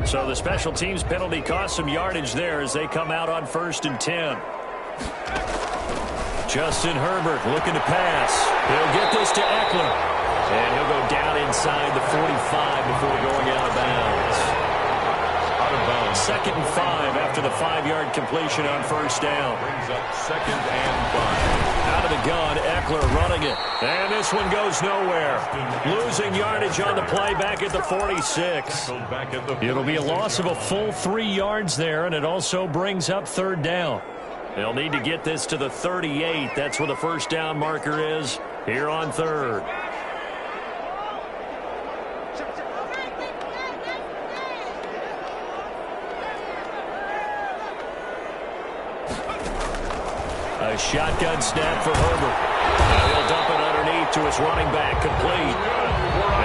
So the special teams penalty cost some yardage there as they come out on 1st and 10. Justin Herbert looking to pass. He'll get this to Eckler. And he'll go down inside the 45 before going out of bounds. Out of bounds. 2nd and 5 after the 5-yard completion on 1st down. Brings up 2nd and 5. Out of the gun, Eckler running it. And this one goes nowhere. Losing yardage on the play back at the 46. It'll be a loss of a full 3 yards there, and it also brings up 3rd down. They'll need to get this to the 38. That's where the 1st down marker is here on 3rd. A shotgun snap for Herbert. Now he'll dump it underneath to his running back, complete.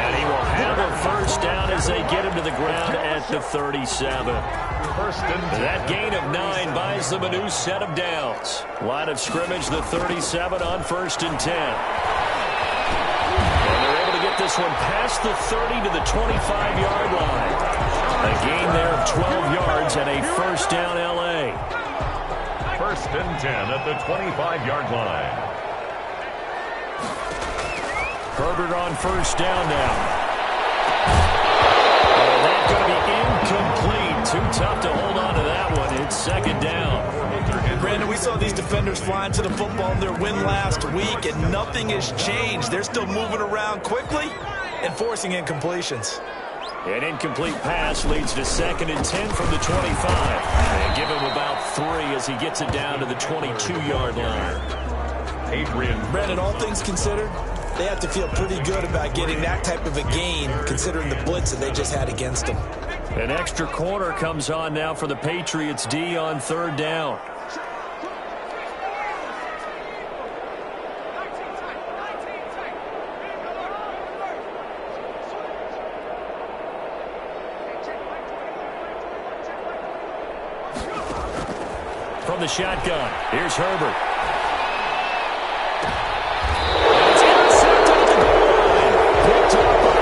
And he will have a 1st down as they get him to the ground at the 37. That gain of 9 buys them a new set of downs. Line of scrimmage, the 37 on 1st and 10. And they're able to get this one past the 30 to the 25-yard line. A gain there of 12 yards and a 1st down L.A. 1st and 10 at the 25-yard line. Herbert on 1st down now. That's going to be incomplete. Too tough to hold on to that one. It's 2nd down. Brandon, we saw these defenders flying to the football in their win last week, and nothing has changed. They're still moving around quickly and forcing incompletions. An incomplete pass leads to 2nd and 10 from the 25. And give him about 3 as he gets it down to the 22-yard line. Adrian. Brandon, all things considered, they have to feel pretty good about getting that type of a gain considering the blitz that they just had against them. An extra corner comes on now for the Patriots D on 3rd down. From the shotgun, here's Herbert. And it's intercepted at the goal line. Picked up by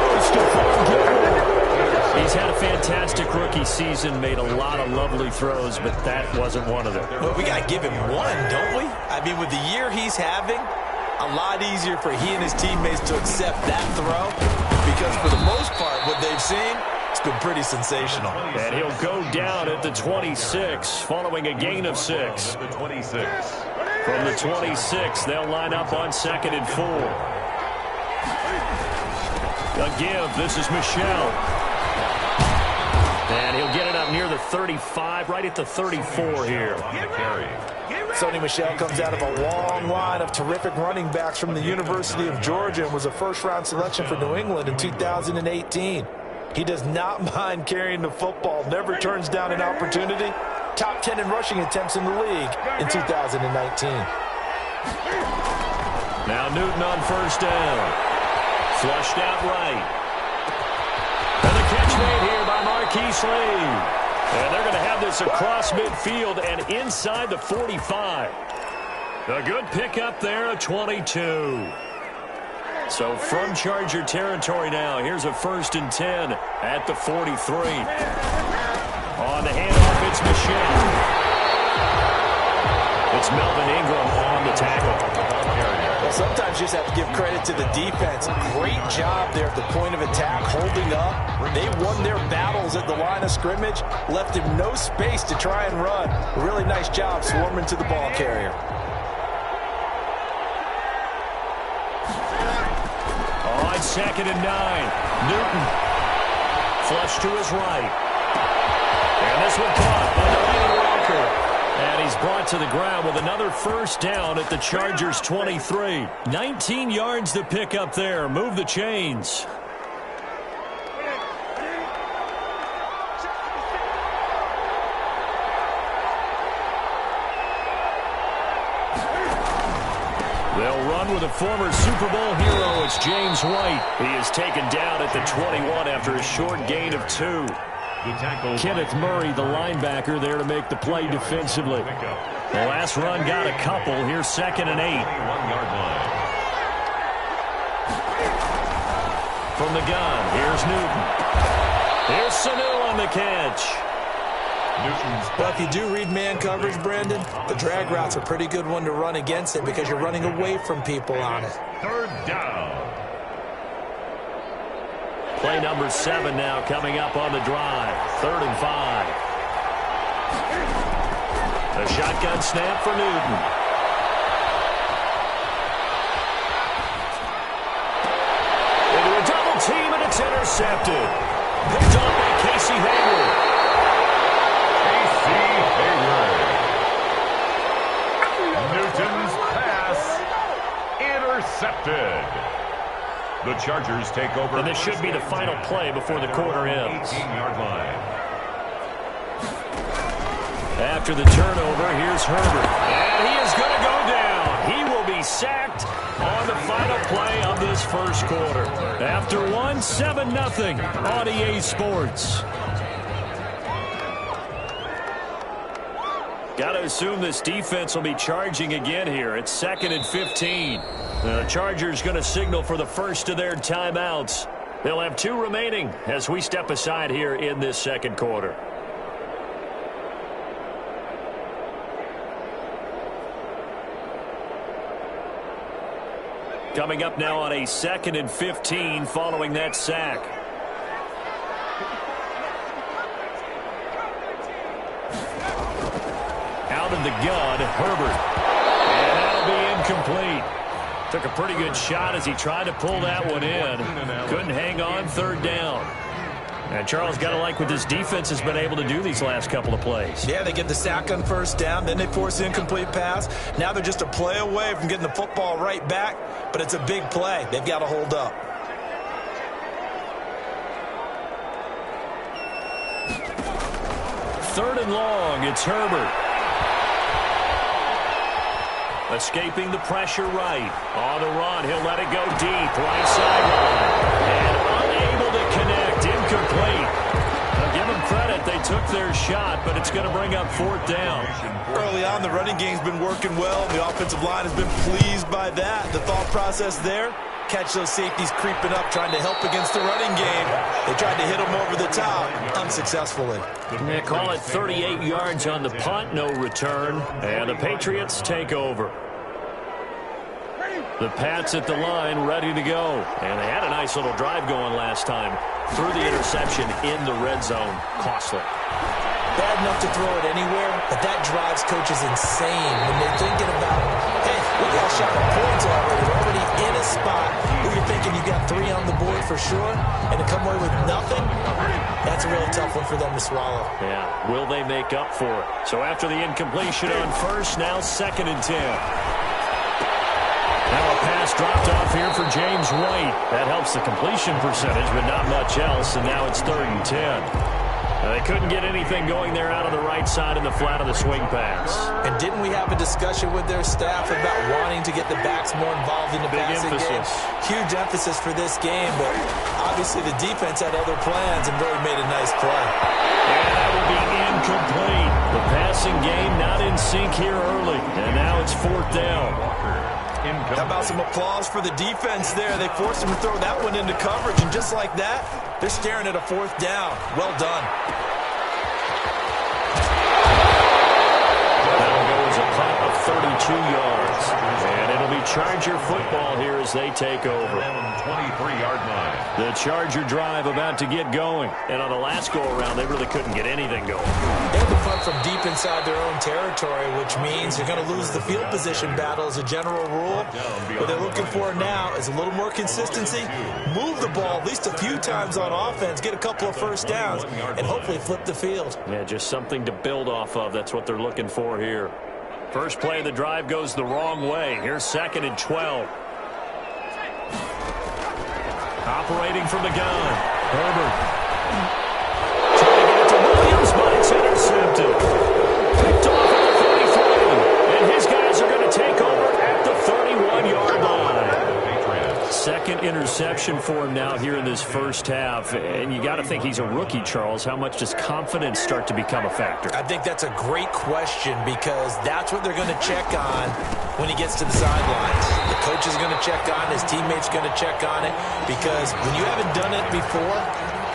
the Stephon Gilmore. He's had a fantastic rookie season, made a lot of lovely throws, but that wasn't one of them. But we got to give him one, don't we? I mean, with the year he's having, a lot easier for he and his teammates to accept that throw because for the most part, what they've seen, it's been pretty sensational. And he'll go down at the 26 following a gain of 6. The 26. From the 26, they'll line up on 2nd and 4. A give. This is Michel. And he'll get it up near the 35, right at the 34 here. Sony Michel comes out of a long line of terrific running backs from the University of Georgia and was a first-round selection for New England in 2018. He does not mind carrying the football, never turns down an opportunity. Top 10 in rushing attempts in the league in 2019. Now Newton on 1st down. Flushed out right. And the catch made here by Marquise Lee. And they're going to have this across midfield and inside the 45. A good pickup there, a 22. So from Charger territory now, here's a 1st and 10 at the 43. On the handoff, it's Michel. It's Melvin Ingram on the tackle. Well, sometimes you just have to give credit to the defense. Great job there at the point of attack, holding up. They won their battles at the line of scrimmage, left him no space to try and run. A really nice job swarming to the ball carrier. On 2nd and 9, Newton. Flush to his right. And this one caught by Delanie Walker. And he's brought to the ground with another 1st down at the Chargers' 23. 19 yards to pick up there. Move the chains. They'll run with a former Super Bowl hero. It's James White. He is taken down at the 21 after a short gain of 2. Kenneth Murray, the linebacker, there to make the play defensively. The last run got a couple. Here's 2nd and 8. From the gun, here's Newton. Here's Sanu on the catch. Well, if you do read man coverage, Brandon, the drag route's a pretty good one to run against it because you're running away from people on it. Third down. Play number 7 now coming up on the drive. 3rd and 5. A shotgun snap for Newton. Into a double team, and it's intercepted. Picked off by Casey Hayward. Casey Hayward. Newton's pass intercepted. The Chargers take over. And this should be the final play before the quarter ends. 18-yard line. After the turnover, here's Herbert. And he is going to go down. He will be sacked on the final play of this first quarter. After 7-0 on EA Sports. Got to assume this defense will be charging again here. It's 2nd and 15. The Chargers going to signal for the first of their timeouts. They'll have 2 remaining as we step aside here in this second quarter. Coming up now on a 2nd and 15 following that sack. Out of the gun, Herbert. And that'll be incomplete. Took a pretty good shot as he tried to pull that one in. Couldn't hang on, 3rd down. And Charles, got to like what this defense has been able to do these last couple of plays. Yeah, they get the sack on 1st down, then they force the incomplete pass. Now they're just a play away from getting the football right back, but it's a big play. They've got to hold up. Third and long, it's Herbert. Escaping the pressure right. On the run, he'll let it go deep. Right sideline. And unable to connect. Incomplete. Now give them credit. They took their shot, but it's going to bring up 4th down. Early on, the running game's been working well. The offensive line has been pleased by that. The thought process there, catch those safeties creeping up, trying to help against the running game. They tried to hit them over the top, unsuccessfully. They call it 38 yards on the punt, no return. And the Patriots take over. The Pats at the line, ready to go. And they had a nice little drive going last time. Through the interception in the red zone. Costly. Bad enough to throw it anywhere, but that drives coaches insane when they're thinking about, hey, we got shot at points already. We're already in a spot where you're thinking you got 3 on the board for sure, and to come away with nothing, that's a really tough one for them to swallow. Yeah, will they make up for it? So after the incompletion on 1st, now 2nd and 10. Now a pass dropped off here for James White. That helps the completion percentage, but not much else, and now it's 3rd and 10. They couldn't get anything going there out on the right side in the flat of the swing pass. And didn't we have a discussion with their staff about wanting to get the backs more involved in the passing game? Huge emphasis for this game, but obviously the defense had other plans and really made a nice play. And that will be incomplete. The passing game not in sync here early, and now it's 4th down. How about some applause for the defense there? They forced him to throw that one into coverage, and just like that, they're staring at a 4th down. Well done. That'll go as a punt of 32 yards. And it'll be Charger football here as they take over. 23-yard line. The Charger drive about to get going. And on the last go-around, they really couldn't get anything going. They had to punt from deep inside their own territory, which means you're going to lose the field position battle as a general rule. What they're looking for now is a little more consistency, move the ball at least a few times on offense, get a couple of 1st downs, and hopefully flip the field. Yeah, just something to build off of. That's what they're looking for here. First play of the drive goes the wrong way. Here's 2nd and 12. Operating from the gun. Herbert. Trying to get it to Williams, but it's intercepted. Picked off at the 33. And his guys are going to take over at the 31-yard line. 2nd interception for him now here in this first half. And you got to think he's a rookie, Charles. How much does confidence start to become a factor? I think that's a great question because that's what they're going to check on when he gets to the sidelines. The coach is going to check on it. His teammates going to check on it because when you haven't done it before,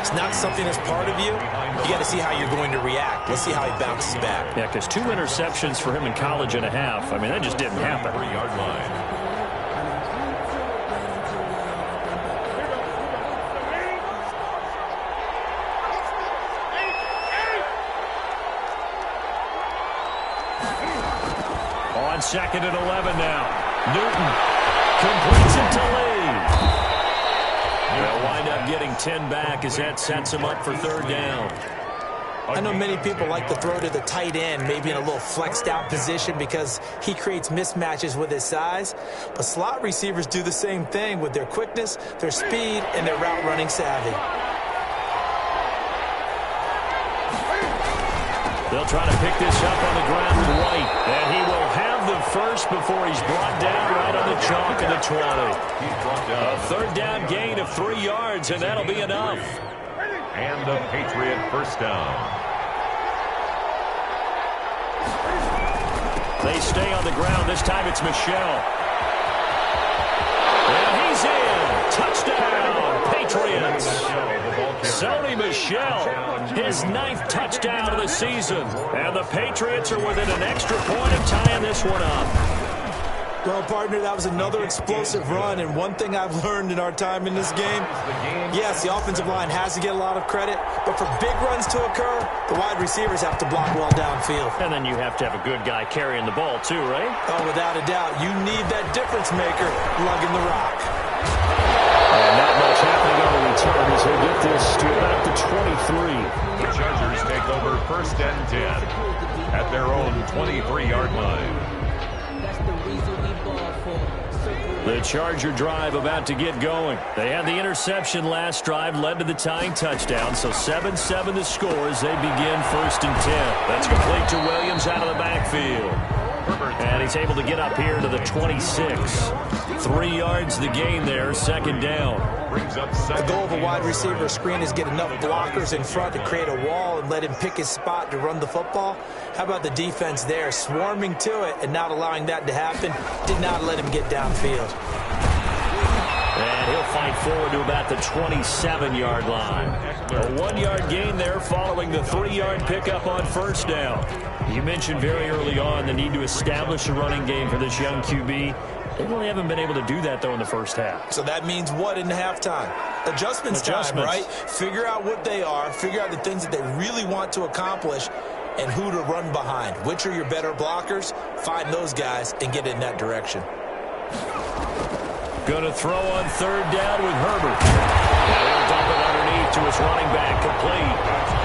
it's not something that's part of you, you got to see how you're going to react. Let's see how he bounces back. Yeah, because 2 interceptions for him in college and a half. I mean, that just didn't happen. 3-yard line. On 2nd and 11 now. Newton completes it to Lee. They'll wind up getting 10 back as that sets him up for 3rd down. I know many people like to throw to the tight end, maybe in a little flexed out position because he creates mismatches with his size. But slot receivers do the same thing with their quickness, their speed, and their route running savvy. They'll try to pick this up on the ground with White. And he will have the first before he's brought down right on the chalk of the 20. A 3rd down gain of 3 yards, and that'll be enough. And a Patriot first down. They stay on the ground. This time it's Michel. And he's in. Touchdown, Patriots. Sony Michel, his 9th touchdown of the season. And the Patriots are within an extra point of tying this one up. Well, partner, that was another explosive run, and one thing I've learned in our time in this game, yes, the offensive line has to get a lot of credit, but for big runs to occur, the wide receivers have to block well downfield. And then you have to have a good guy carrying the ball too, right? Oh, without a doubt. You need that difference maker lugging the rock. And not much happening on the return as they get this to about the 23. The Chargers take over 1st and 10 at their own 23-yard line. The Charger drive about to get going. They had the interception last drive, led to the tying touchdown. So 7-7 the score as they begin 1st and 10. That's complete to Williams out of the backfield. And he's able to get up here to the 26. 3 yards the gain there, 2nd down. The goal of a wide receiver screen is get enough blockers in front to create a wall and let him pick his spot to run the football. How about the defense there, swarming to it and not allowing that to happen? Did not let him get downfield. And he'll fight forward to about the 27-yard line. A 1-yard gain there following the 3-yard pickup on 1st down. You mentioned very early on the need to establish a running game for this young QB. They really haven't been able to do that, though, in the first half. So that means what in halftime? Adjustments time, right? Figure out what they are, figure out the things that they really want to accomplish, and who to run behind. Which are your better blockers? Find those guys and get in that direction. Going to throw on 3rd down with Herbert. And he'll dump it underneath to his running back, complete.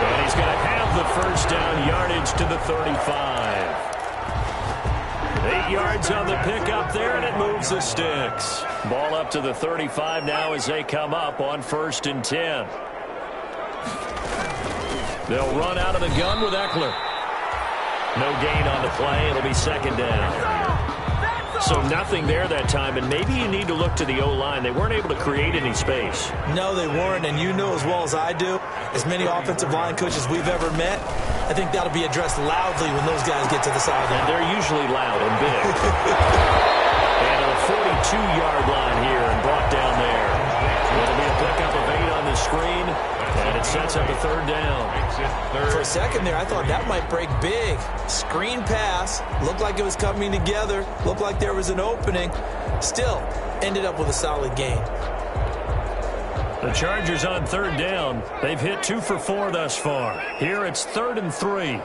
And he's going to have the 1st down yardage to the 35. 8 yards on the pickup there, and it moves the sticks. Ball up to the 35 now as they come up on 1st and 10. They'll run out of the gun with Eckler. No gain on the play. It'll be 2nd down. So nothing there that time, and maybe you need to look to the O-line. They weren't able to create any space. No, they weren't, and you know as well as I do, as many offensive line coaches we've ever met, I think that'll be addressed loudly when those guys get to the sideline. And they're usually loud and big. And a 42-yard line here and brought down there. It'll be a pickup of 8 on the screen, and it sets up a 3rd down. For a second there, I thought that might break big. Screen pass, looked like it was coming together, looked like there was an opening. Still, ended up with a solid gain. The Chargers on 3rd down. They've hit 2 for 4 thus far. Here it's 3rd and 3.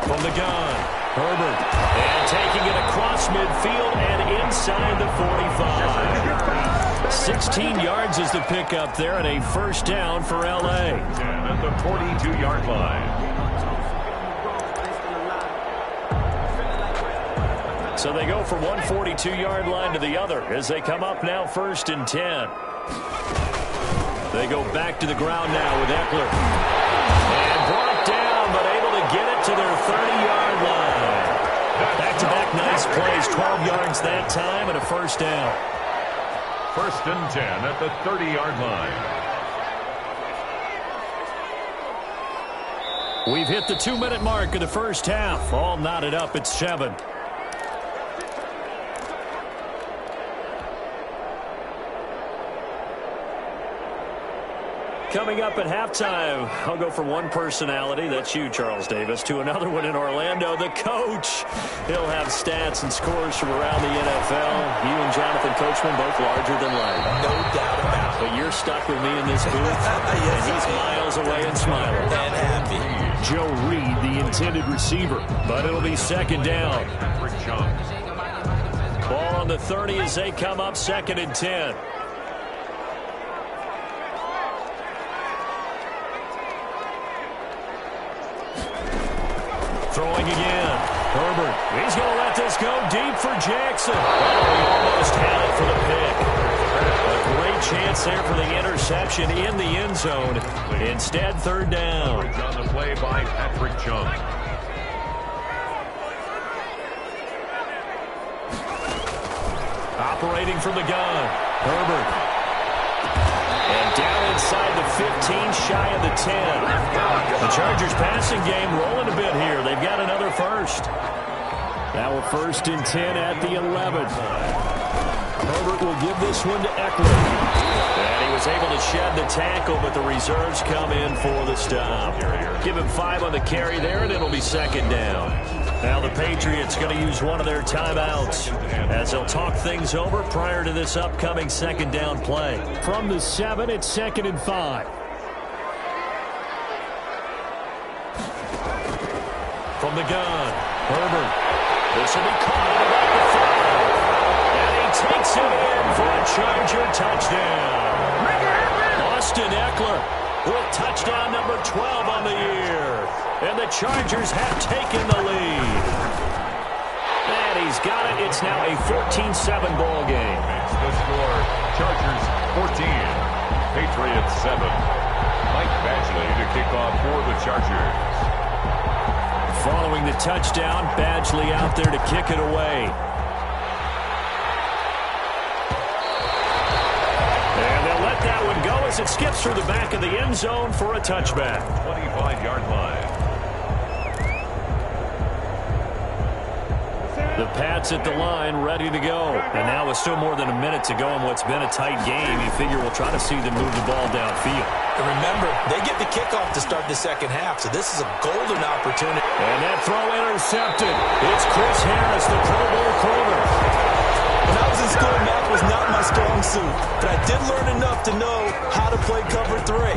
From the gun, Herbert. And taking it across midfield and inside the 45. 16 yards is the pickup there and a 1st down for L.A. At the 42-yard line. So they go from one 42-yard line to the other as they come up now 1st and 10. They go back to the ground now with Eckler. And brought down, but able to get it to their 30-yard line. Back-to-back nice plays, 12 yards that time and a 1st down. 1st and 10 at the 30-yard line. We've hit the 2-minute mark of the first half. All knotted up at 7. Coming up at halftime, I'll go from one personality, that's you, Charles Davis, to another one in Orlando, the coach. He'll have stats and scores from around the NFL. You and Jonathan Coachman both larger than life. No doubt about it. But you're stuck with me in this booth, Yes, and he's miles away and smiling. And happy. Joe Reed, the intended receiver, but it'll be second down. Patrick Chung. Ball on the 30 as they come up, 2nd and 10. Throwing again. Herbert. He's going to let this go deep for Jackson. Oh, he almost had it for the pick. A great chance there for the interception in the end zone. Instead, 3rd down. On the play by Patrick Chung. Operating from the gun. Herbert. And down inside the 15, shy of the 10. The Chargers passing game rolling a bit here. They've got another first. Now a 1st and 10 at the 11. Herbert will give this one to Eckler. And he was able to shed the tackle, but the reserves come in for the stop. Give him 5 on the carry there, and it'll be 2nd down. Now the Patriots going to use one of their timeouts as they'll talk things over prior to this upcoming 2nd down play. From the 7, it's 2nd and 5. From the gun, Herbert. This will be caught at about the 5. And he takes it in for a Charger touchdown. Austin Eckler with touchdown number 12 on the year. And the Chargers have taken the lead. And he's got it. It's now a 14-7 ball game. The score, Chargers 14, Patriots 7. Mike Badgley to kick off for the Chargers. Following the touchdown, Badgley out there to kick it away. And they'll let that one go as it skips through the back of the end zone for a touchback. 25-yard line. The Pats at the line, ready to go. And now with still more than a minute to go in what's been a tight game, you figure we'll try to see them move the ball downfield. And remember, they get the kickoff to start the 2nd half, so this is a golden opportunity. And that throw intercepted. It's Chris Harris, the Pro Bowl corner. When I was in school, math was not my strong suit, but I did learn enough to know how to play cover 3.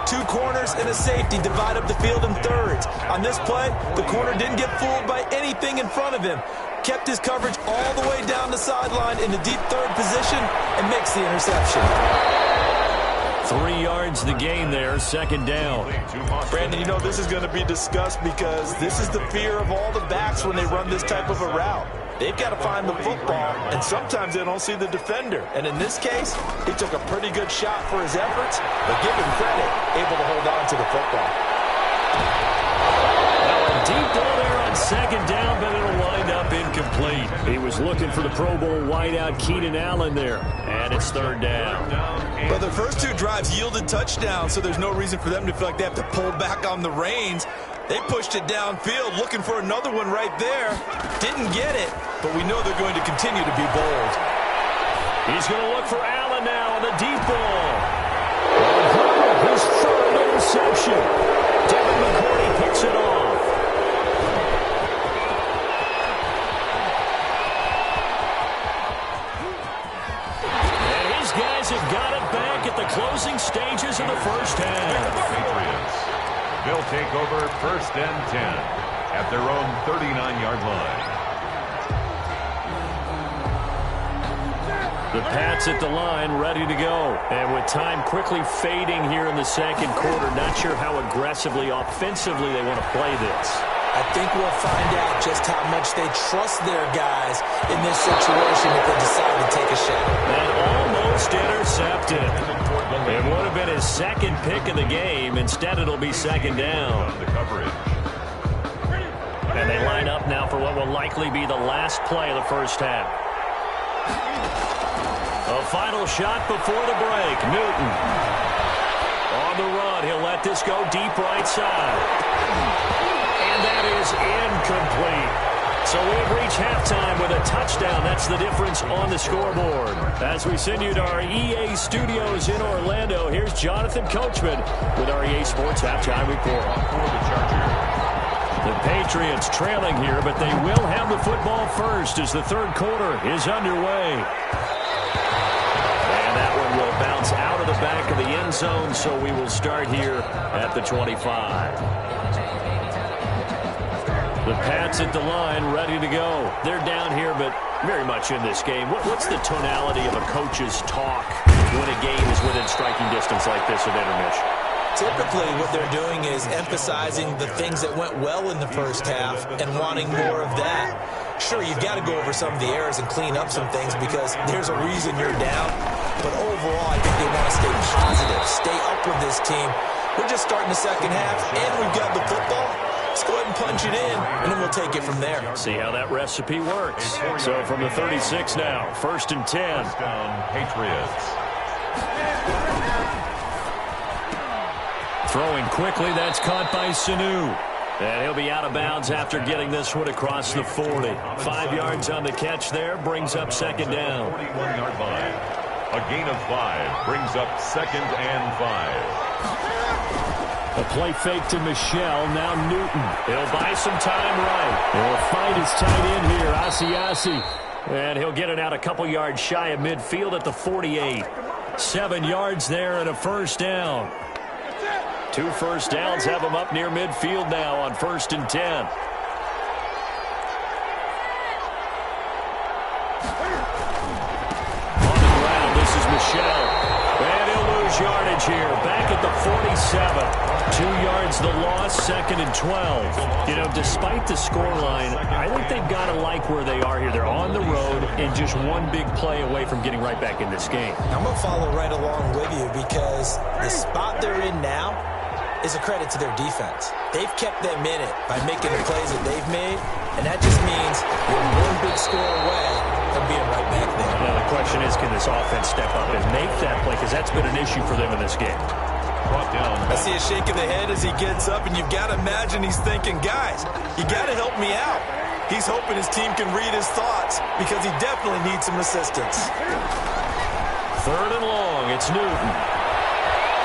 2 corners and a safety divide up the field in thirds. On this play, the corner didn't get fooled by anything in front of him. Kept his coverage all the way down the sideline in the deep 3rd position and makes the interception. 3 yards the gain there, 2nd down. Brandon, you know this is going to be discussed because this is the fear of all the backs when they run this type of a route. They've got to find the football, and sometimes they don't see the defender. And in this case, he took a pretty good shot for his efforts, but give him credit, able to hold on to the football. Now a deep ball there on 2nd down, but it'll wind up incomplete. He was looking for the Pro Bowl wideout Keenan Allen there, and it's 3rd down. But the first 2 drives yielded touchdowns, so there's no reason for them to feel like they have to pull back on the reins. They pushed it downfield, looking for another one right there. Didn't get it, but we know they're going to continue to be bold. He's going to look for Allen now on the deep ball. His 3rd interception. Devin McCourty picks it off. And his guys have got it back at the closing stages of the 1st half. Patriots. They'll take over 1st and 10 at their own 39-yard line. The Pats at the line, ready to go. And with time quickly fading here in the 2nd quarter, not sure how aggressively, offensively they want to play this. I think we'll find out just how much they trust their guys in this situation if they decide to take a shot. And almost intercepted. It would have been his 2nd pick of the game. Instead, it'll be 2nd down. The coverage. And they line up now for what will likely be the last play of the 1st half. A final shot before the break. Newton. On the run, he'll let this go deep right side. And that is incomplete. So we've reached halftime with a touchdown. That's the difference on the scoreboard. As we send you to our EA studios in Orlando, here's Jonathan Coachman with our EA Sports Halftime Report. For the Chargers. The Patriots trailing here, but they will have the football first as the third quarter is underway. And that one will bounce out of the back of the end zone, so we will start here at the 25. The Pats at the line, ready to go. They're down here, but very much in this game. What's the tonality of a coach's talk when a game is within striking distance like this at intermission? Typically, what they're doing is emphasizing the things that went well in the first half and wanting more of that. Sure, you've got to go over some of the errors and clean up some things because there's a reason you're down. But overall, I think they want to stay positive, stay up with this team. We're just starting the second half, and we've got the football. Let's go ahead and punch it in, and then we'll take it from there. See how that recipe works. So from the 36 now, 1st and 10. Patriots. Throwing quickly, that's caught by Sanu. And he'll be out of bounds after getting this one across the 40. 5 yards on the catch there, brings up second down. 41-yard line. A gain of 5 brings up 2nd and 5. A play fake to Michelle, now Newton. He'll buy some time right. He'll fight his tight end here, Asiasi. And he'll get it out a couple yards shy of midfield at the 48. 7 yards there and a first down. 2 first downs have him up near midfield now on 1st and 10. On the ground, this is Michelle. And he'll lose yardage here. Back at the 47. 2 yards the loss, 2nd and 12. You know, despite the scoreline, I think they've got to like where they are here. They're on the road and just one big play away from getting right back in this game. I'm going to follow right along with you because the spot they're in now is a credit to their defense. They've kept them in it by making the plays that they've made, and that just means you're one big score away from being right back there. Now the question is, can this offense step up and make that play? Because that's been an issue for them in this game. Brought down. I see a shake of the head as he gets up, and you've got to imagine he's thinking, guys, you got to help me out. He's hoping his team can read his thoughts because he definitely needs some assistance. 3rd and long, it's Newton.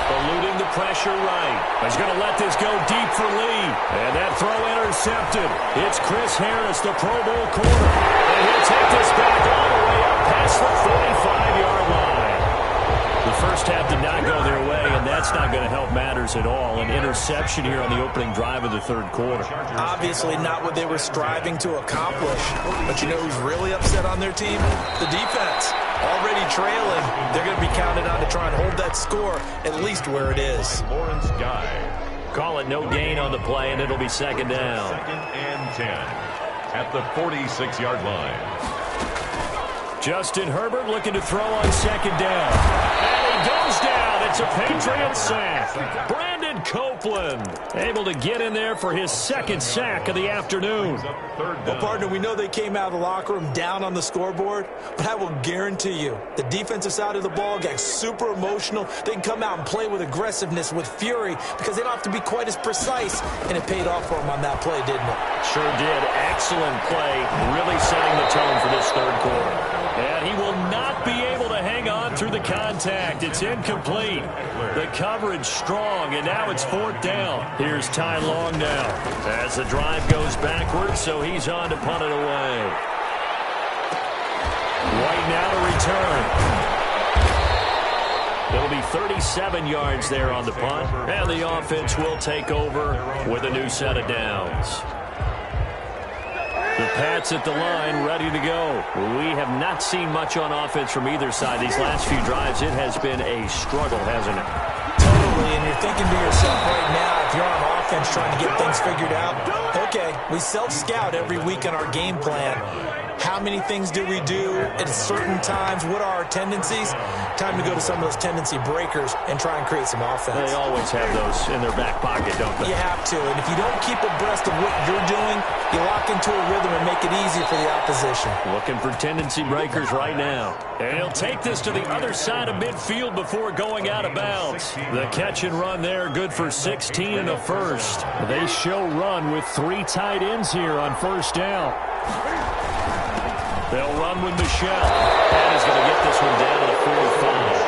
Eluding the pressure right. He's going to let this go deep for Lee. And that throw intercepted. It's Chris Harris, the Pro Bowl corner. And he'll take this back all the way up past the 45-yard line. The first half did not go their way, and that's not going to help matters at all. An interception here on the opening drive of the third quarter. Obviously not what they were striving to accomplish. But you know who's really upset on their team? The defense. Already trailing, they're going to be counted on to try and hold that score at least where it is. Lawrence Guy. Call it no gain on the play, and it'll be second down. 2nd and 10 at the 46-yard line. Justin Herbert looking to throw on second down. And he goes down. It's a Patriot sack. Brandon Copeland able to get in there for his 2nd sack of the afternoon. Well, partner, we know they came out of the locker room down on the scoreboard, but I will guarantee you the defensive side of the ball got super emotional. They can come out and play with aggressiveness, with fury, because they don't have to be quite as precise, and it paid off for them on that play, didn't it? Sure did. Excellent play, really setting the tone for this third quarter. And he will not be able to hang on through the contact. It's incomplete. The coverage strong, and now it's 4th down. Here's Ty Long now as the drive goes backwards, so he's on to punt it away. White now to return. It'll be 37 yards there on the punt, and the offense will take over with a new set of downs. The Pats at the line, ready to go. We have not seen much on offense from either side. These last few drives, it has been a struggle, hasn't it? Totally, and you're thinking to yourself right now, if you're on offense trying to get things figured out, okay, we self-scout every week on our game plan. How many things do we do at certain times? What are our tendencies? Time to go to some of those tendency breakers and try and create some offense. They always have those in their back pocket, don't they? You have to, and if you don't keep abreast of what you're doing, you lock into a rhythm and make it easy for the opposition. Looking for tendency breakers right now. And he'll take this to the other side of midfield before going out of bounds. The catch and run there, good for 16 and a first. They show run with 3 tight ends here on 1st down. They'll run with Michel. And he's going to get this one down to the 45.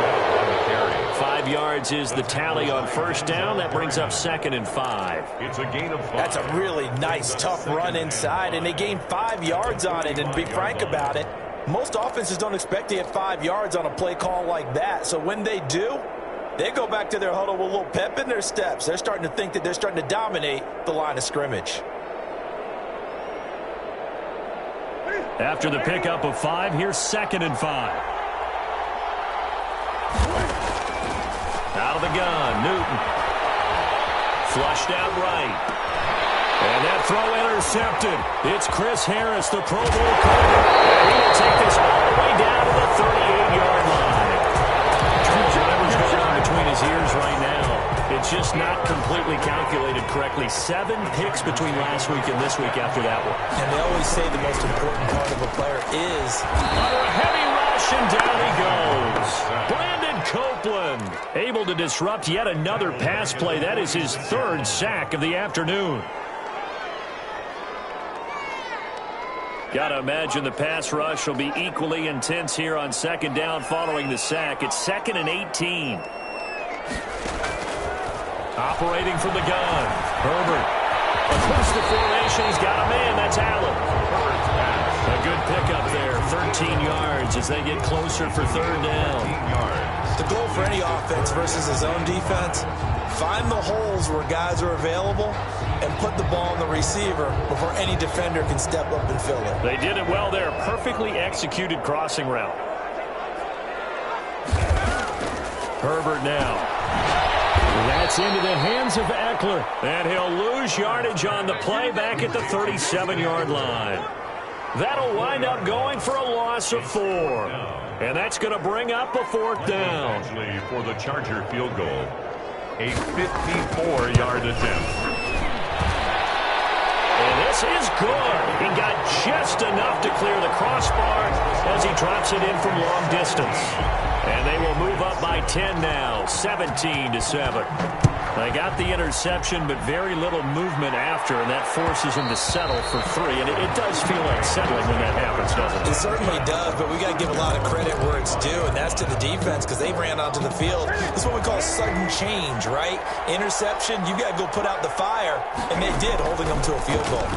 5 yards is the tally on first down. That brings up 2nd and 5. It's a gain of 5. That's a really nice, tough run inside, and they gained 5 yards on it. And to be frank about it, most offenses don't expect to get 5 yards on a play call like that. So when they do, they go back to their huddle with a little pep in their steps. They're starting to think that they're starting to dominate the line of scrimmage. After the pickup of 5, here's 2nd and 5. Out of the gun, Newton. Flushed out right. And that throw intercepted. It's Chris Harris, the Pro Bowl corner. And he will take this all the way down to the 38-yard line. Whatever's going on between his ears right now, it's just not completely calculated correctly. 7 picks between last week and this week after that one. And they always say the most important part of a player is... Under a heavy rush, and down he goes. Brandon Copeland able to disrupt yet another pass play. That is his 3rd sack of the afternoon. Got to imagine the pass rush will be equally intense here on 2nd down following the sack. It's 2nd and 18. Operating from the gun. Herbert. Across the formation, he's got a man. That's Allen. A good pickup there. 13 yards as they get closer for 3rd down. The goal for any offense versus his own defense, find the holes where guys are available and put the ball on the receiver before any defender can step up and fill it. They did it well there. Perfectly executed crossing route. Herbert now. That's into the hands of Eckler. And he'll lose yardage on the play back at the 37-yard line. That'll wind up going for a loss of 4. And that's going to bring up a 4th down. Actually, for the Charger field goal, a 54-yard attempt. And this is good. He got just enough to clear the crossbar as he drops it in from long distance. And they will move up by 10 now, 17-7. They got the interception, but very little movement after, and that forces him to settle for 3. And it does feel unsettling when that happens, doesn't it? It certainly does, but we got to give a lot of credit where it's due, and that's to the defense because they ran onto the field. This is what we call sudden change, right? Interception, you got to go put out the fire, and they did, holding them to a field goal.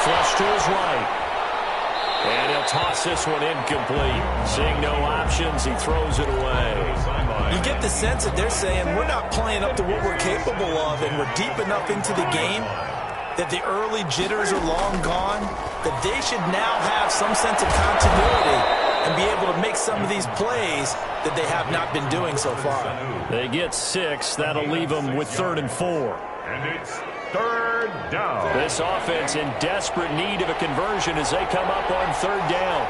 Flush to his right. And he'll toss this one incomplete. Seeing no options, he throws it away. You get the sense that they're saying we're not playing up to what we're capable of, and we're deep enough into the game that the early jitters are long gone, that they should now have some sense of continuity and be able to make some of these plays that they have not been doing so far. They get 6. That'll leave them with 3rd and 4. And it's 3rd down. This offense in desperate need of a conversion as they come up on 3rd down.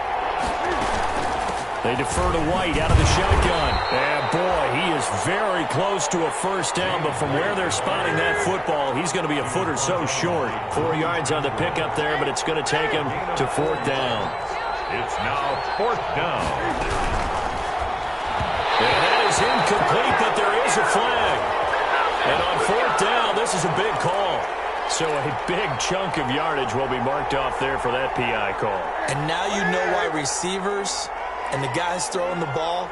They defer to White out of the shotgun. And boy, he is very close to a 1st down, but from where they're spotting that football, he's going to be a foot or so short. 4 yards on the pickup there, but it's going to take him to 4th down. It's now 4th down. And that is incomplete, but there is a flag. And on 4th down, this is a big call. So a big chunk of yardage will be marked off there for that PI call. And now you know why receivers and the guys throwing the ball,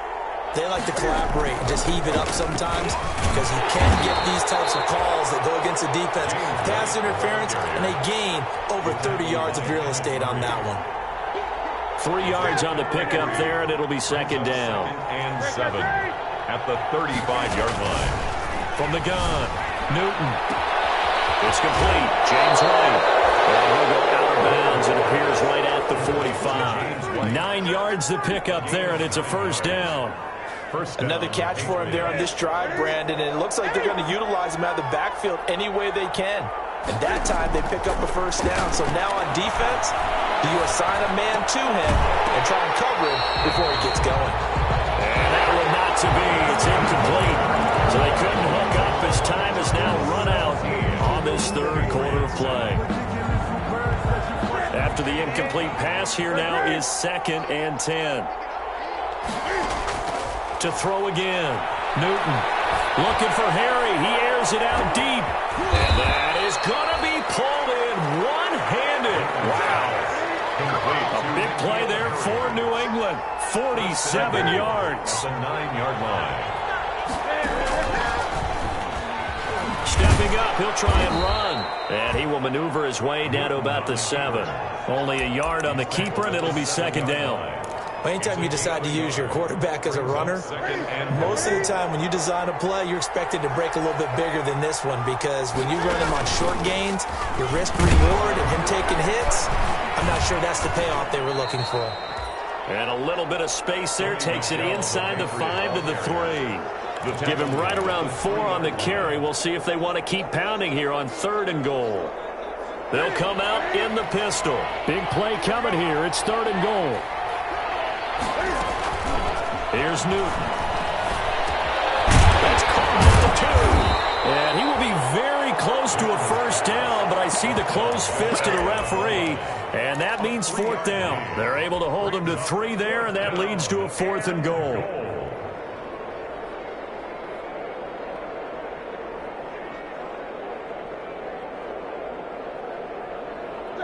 they like to collaborate and just heave it up sometimes because you can get these types of calls that go against the defense. Pass interference, and they gain over 30 yards of real estate on that one. 3 yards on the pickup there, and it'll be 2nd down. And 7 at the 35-yard line. From the gun, Newton. It's complete. James White. And he'll go out of bounds. It appears right at the 45. 9 yards the pickup there, and it's a 1st down. Another catch for him there on this drive, Brandon, and it looks like they're going to utilize him out of the backfield any way they can. And that time they pick up a 1st down. So now on defense, do you assign a man to him and try and cover him before he gets going? And that one not to be. It's incomplete. So they couldn't hook up as time has now run out on this 3rd quarter of play. After the incomplete pass, here now is 2nd and 10. To throw again. Newton looking for Harry. He airs it out deep. And that is going to be pulled in 47 yards. The 9-yard line. Stepping up, he'll try and run. And he will maneuver his way down to about the 7. Only a yard on the keeper, and it'll be second down. Anytime you decide to use your quarterback as a runner, most of the time when you design a play, you're expected to break a little bit bigger than this one, because when you run him on short gains, your risk-reward and him taking hits, I'm not sure that's the payoff they were looking for. And a little bit of space there takes it inside the 5 to the 3. Give him right around 4 on the carry. We'll see if they want to keep pounding here on 3rd and goal. They'll come out in the pistol. Big play coming here. It's 3rd and goal. Here's Newton. That's caught at the 2. And he will be very close to a first down, but I see the closed fist of the referee, and that means 4th down. They're able to hold him to 3 there, and that leads to a 4th and goal.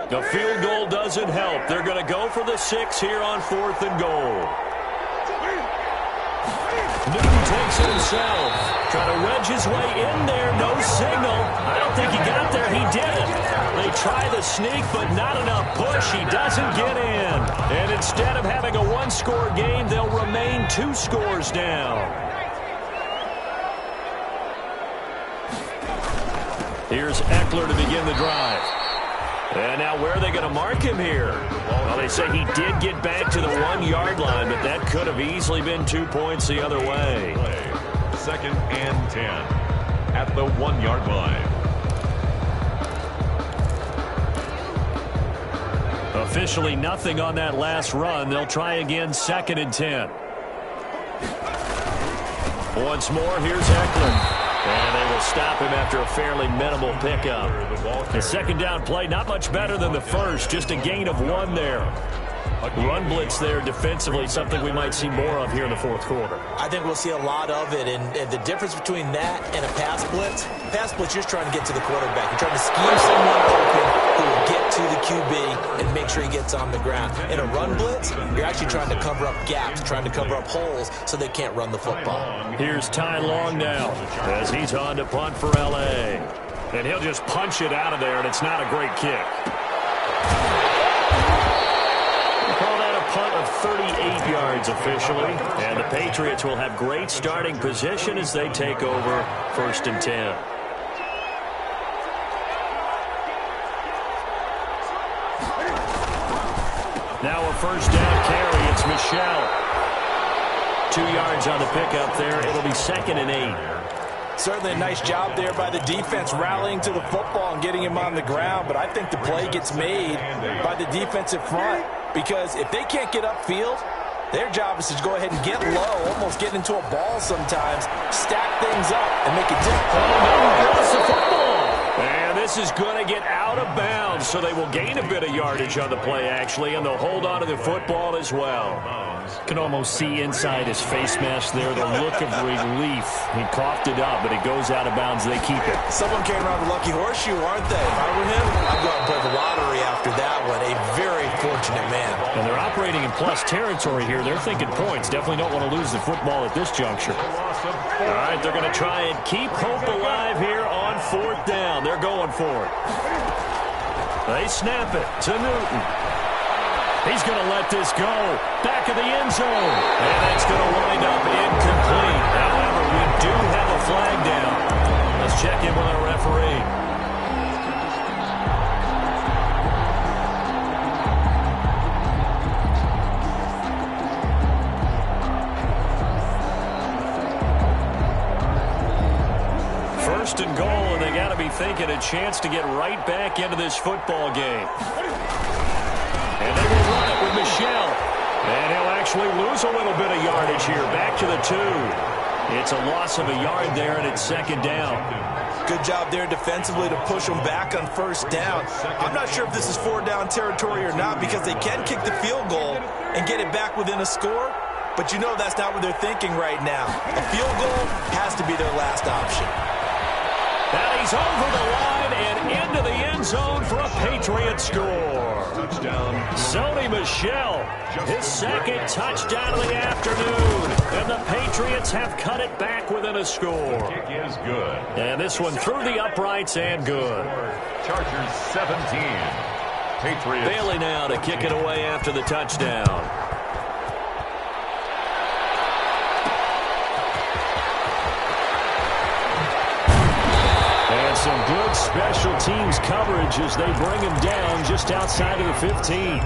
The field goal doesn't help. They're going to go for the 6 here on 4th and goal. Newton takes it himself. Trying to wedge his way in there. No signal. I don't think he got there. He didn't. They try the sneak, but not enough push. He doesn't get in. And instead of having a 1-score game, they'll remain 2 scores down. Here's Eckler to begin the drive. And now where are they going to mark him here? Well, they say he did get back to the 1-yard line, but that could have easily been 2 points the other way. 2nd and 10 at the 1-yard line. Officially nothing on that last run. They'll try again, 2nd and 10. Once more, here's Eckler. And they will stop him after a fairly minimal pickup. The second down play, not much better than the first, just a gain of 1 there. Run blitz there defensively, something we might see more of here in the 4th quarter. I think we'll see a lot of it, and the difference between that and a pass blitz, you're just trying to get to the quarterback. You're trying to scheme someone open who will get to the QB and make sure he gets on the ground. In a run blitz, you're actually trying to cover up gaps, trying to cover up holes so they can't run the football. Here's Ty Long now as he's on to punt for L.A. And he'll just punch it out of there, and it's not a great kick. Call that a punt of 38 yards officially. And the Patriots will have great starting position as they take over 1st and 10. Now a first down carry. It's Michel. 2 yards on the pickup there. It'll be 2nd and 8. Certainly a nice job there by the defense rallying to the football and getting him on the ground, but I think the play gets made by the defensive front, because if they can't get upfield, their job is to go ahead and get low, almost get into a ball sometimes, stack things up, and make it difficult. Oh, the football. And this is going to get out of bounds, so they will gain a bit of yardage on the play, actually, and they'll hold on to the football as well. Can almost see inside his face mask there the look of relief. He coughed it up, but it goes out of bounds. They keep it. Someone came around with lucky horseshoe, aren't they? If I were him, I'd go out and play the lottery after that one. A very fortunate man. And they're operating in plus territory here. They're thinking points. Definitely don't want to lose the football at this juncture. All right, they're going to try and keep hope alive here on 4th down. They're going for it. They snap it to Newton. He's going to let this go. Back of the end zone. And that's going to wind up incomplete. However, we do have a flag down. Let's check in with our referee. First and goal, and they got to be thinking a chance to get right back into this football game. And they will run it with Michel. And he'll actually lose a little bit of yardage here. Back to the 2. It's a loss of a yard there, and it's 2nd down. Good job there defensively to push them back on 1st down. I'm not sure if this is 4-down territory or not, because they can kick the field goal and get it back within a score. But you know that's not what they're thinking right now. A field goal has to be their last option. Now he's over the line and into the end zone for a Patriot score. Touchdown. Sony Michel, his second touchdown of the afternoon. And the Patriots have cut it back within a score. Kick is good. And this one through the uprights and good. Chargers 17. Patriots. Bailey now to kick it away after the touchdown. And some good special teams coverage as they bring him down just outside of the 15.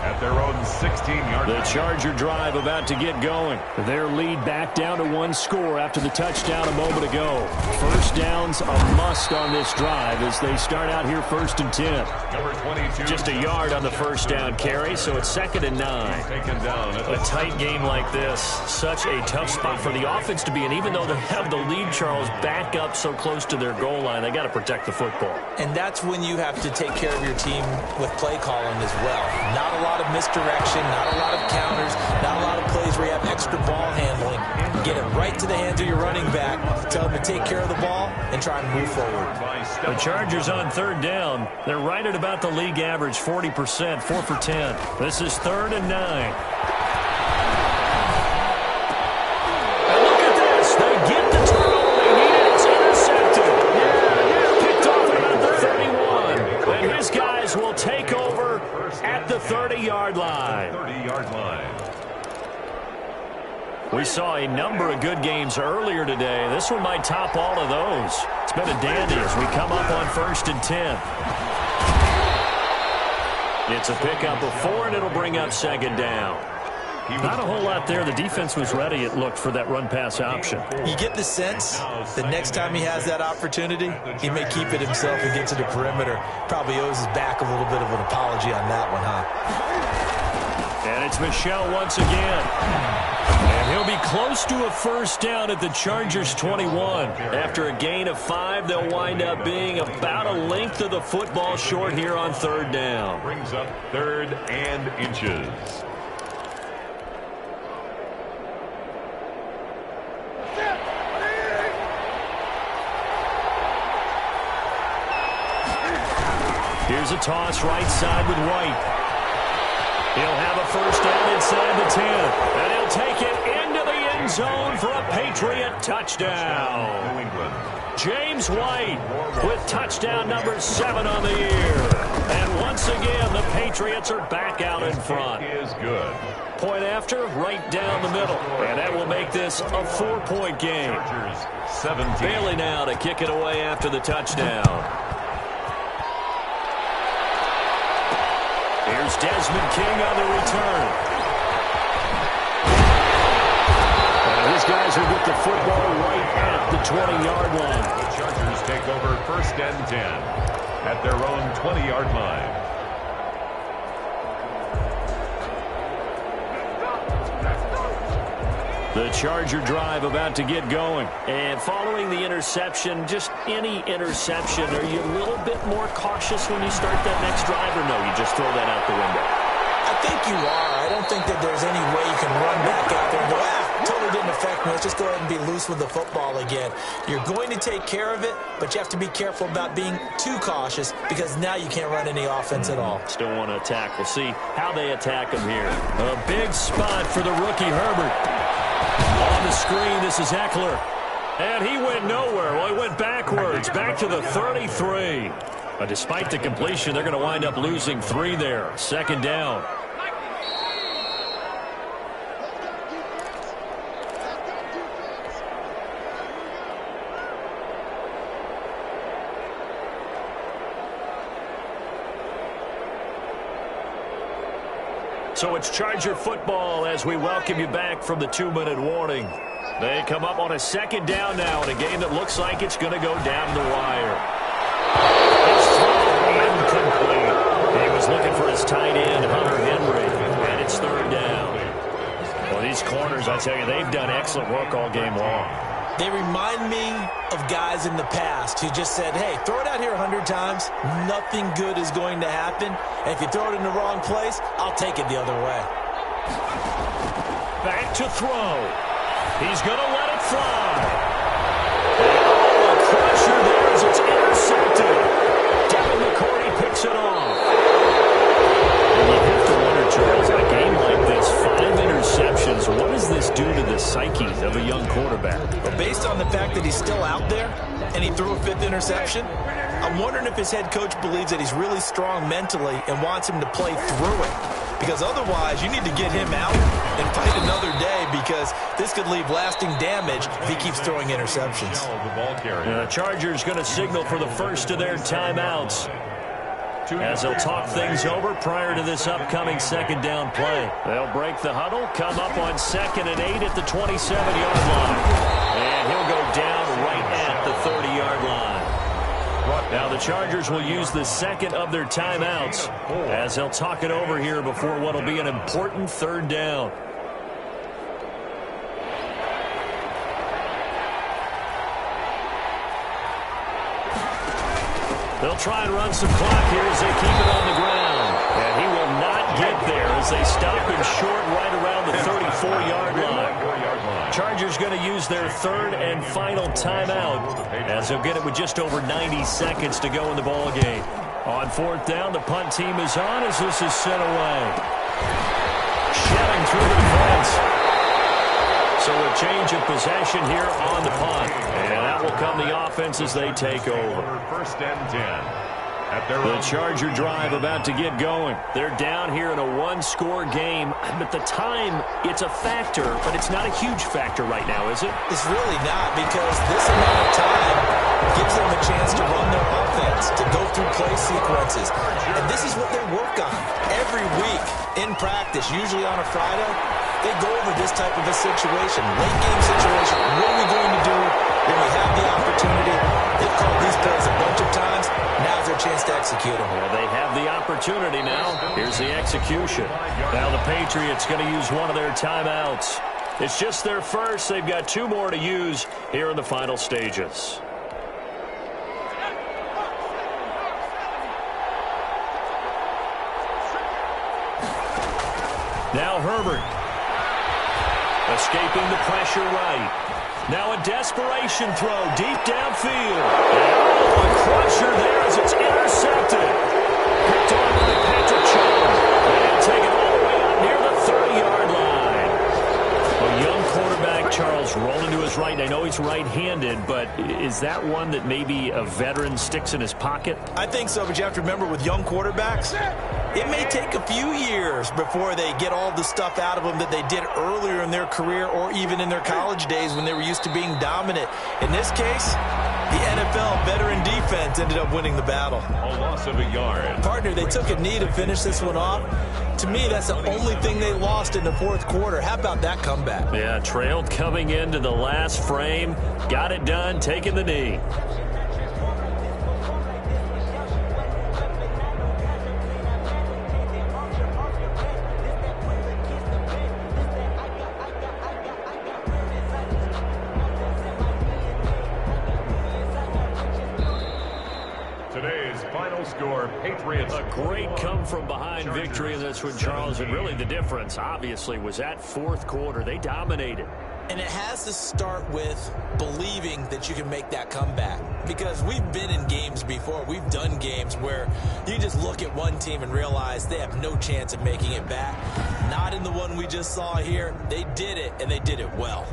At their own 16-yard line. The Charger drive about to get going. Their lead back down to one score after the touchdown a moment ago. First down's a must on this drive as they start out here 1st and 10. Number 22. Just a yard on the first down carry, so it's 2nd and 9. Taken down at A tight game like this, such a tough spot for the offense to be in. Even though they have the lead, Charles, back up so close to their goal line, they got to protect the football. And that's when you have to take care of your team with play calling as well. Not a lot of misdirection, not a lot of counters, not a lot of plays where you have extra ball handling. Get it right to the hands of your running back, tell them to take care of the ball, and try and move forward. The Chargers on 3rd down. They're right at about the league average, 40%, 4 for 10. This is 3rd and 9. And look at this. They get the turnover they needed. It's intercepted. Picked off about the 31. And his guys will take over at the 30-yard line. 30-yard line. We saw a number of good games earlier today. This one might top all of those. It's been a dandy as we come up on 1st and 10. It's a pickup of 4, and it'll bring up 2nd down. Not a whole lot there. The defense was ready, it looked, for that run-pass option. You get the sense that next time he has that opportunity, he may keep it himself and get to the perimeter. Probably owes his back a little bit of an apology on that one, huh? And it's Michel once again. And he'll be close to a first down at the Chargers 21. After a gain of 5, they'll wind up being about a length of the football short here on 3rd down. Brings up 3rd and inches. Here's a toss right side with White. He'll have a first down inside the 10. And he'll take it into the end zone for a Patriot touchdown. New England. James White with touchdown number 7 on the year. And once again, the Patriots are back out in front. Is good. Point after, right down the middle. And that will make this a 4-point game. Chargers 17. Bailey now to kick it away after the touchdown. Here's Desmond King on the return. And these guys will get the football right at the 20-yard line. The Chargers take over 1st and 10 at their own 20-yard line. The Charger drive about to get going. And following the interception, just any interception, are you a little bit more cautious when you start that next drive, or no, you just throw that out the window? I think you are. I don't think that there's any way you can run back out there and go, totally didn't affect me. Let's just go ahead and be loose with the football again. You're going to take care of it, but you have to be careful about being too cautious because now you can't run any offense at all. Still want to attack. We'll see how they attack him here. A big spot for the rookie Herbert. On the screen, this is Eckler. And he went nowhere. Well, he went backwards, back to the 33. But despite the completion, they're going to wind up losing 3 there. 2nd down. So it's Charger football as we welcome you back from the 2-minute warning. They come up on a 2nd down now in a game that looks like it's going to go down the wire. It's incomplete. He was looking for his tight end, Hunter Henry, and it's 3rd down. Well, these corners, I tell you, they've done excellent work all game long. They remind me of guys in the past who just said, hey, throw it out here 100 times. Nothing good is going to happen. And if you throw it in the wrong place, I'll take it the other way. Back to throw. He's going to let it fly. Oh, a pressure there as it's intercepted. Down and he threw a 5th interception. I'm wondering if his head coach believes that he's really strong mentally and wants him to play through it. Because otherwise, you need to get him out and fight another day, because this could leave lasting damage if he keeps throwing interceptions. The Chargers going to signal for the first of their timeouts, as they'll talk things over prior to this upcoming 2nd down play. They'll break the huddle, come up on 2nd and 8 at the 27-yard line. And he'll go down right at the 30-yard line. Now the Chargers will use the 2nd of their timeouts as they'll talk it over here before what will be an important 3rd down. They'll try and run some clock here as they keep it on the ground. And he will not get there as they stop him short right around the 34-yard line. Chargers going to use their 3rd and final timeout as they'll get it with just over 90 seconds to go in the ball game. On 4th down, the punt team is on as this is sent away. Shedding through the defense. So a change of possession here on the punt. And that will come the offense as they take over. 1st and 10. The Charger drive about to get going. They're down here in a 1-score game. But the time, it's a factor, but it's not a huge factor right now, is it? It's really not, because this amount of time gives them a chance to run their offense, to go through play sequences. And this is what they work on every week in practice, usually on a Friday. They go over this type of a situation, late game situation. What are we going to do when we have the opportunity? They've called these plays a bunch of times. Now's their chance to execute them. Well, they have the opportunity now. Here's the execution. Now the Patriots going to use one of their timeouts. It's just their first. They've got 2 more to use here in the final stages. Now Herbert. Escaping the pressure right. Now a desperation throw deep downfield. Oh, a crusher there as it's intercepted. Picked on by Patrick Chung. And he'll take it all the way out near the 30-yard line. A young quarterback, Charles, rolling to his right. I know he's right-handed, but is that one that maybe a veteran sticks in his pocket? I think so, but you have to remember with young quarterbacks, it may take a few years before they get all the stuff out of them that they did earlier in their career or even in their college days when they were used to being dominant. In this case, the NFL veteran defense ended up winning the battle. A loss of a yard. Partner, they took a knee to finish this one off. To me, that's the only thing they lost in the 4th quarter. How about that comeback? Yeah, trailed coming into the last frame. Got it done, taking the knee. Patriots. A great come-from-behind victory in this one, Charles. And really the difference, obviously, was that 4th quarter. They dominated. And it has to start with believing that you can make that comeback. Because we've been in games before. We've done games where you just look at one team and realize they have no chance of making it back. Not in the one we just saw here. They did it, and they did it well.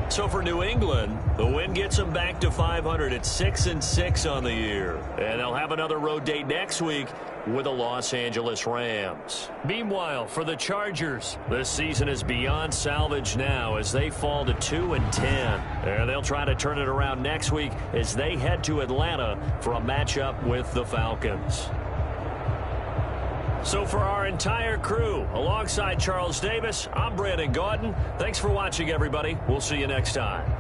So for New England, the win gets them back to 500 at 6-6 on the year. And they'll have another road date next week with the Los Angeles Rams. Meanwhile, for the Chargers, this season is beyond salvage now as they fall to 2-10. And they'll try to turn it around next week as they head to Atlanta for a matchup with the Falcons. So for our entire crew, alongside Charles Davis, I'm Brandon Gaudin. Thanks for watching, everybody. We'll see you next time.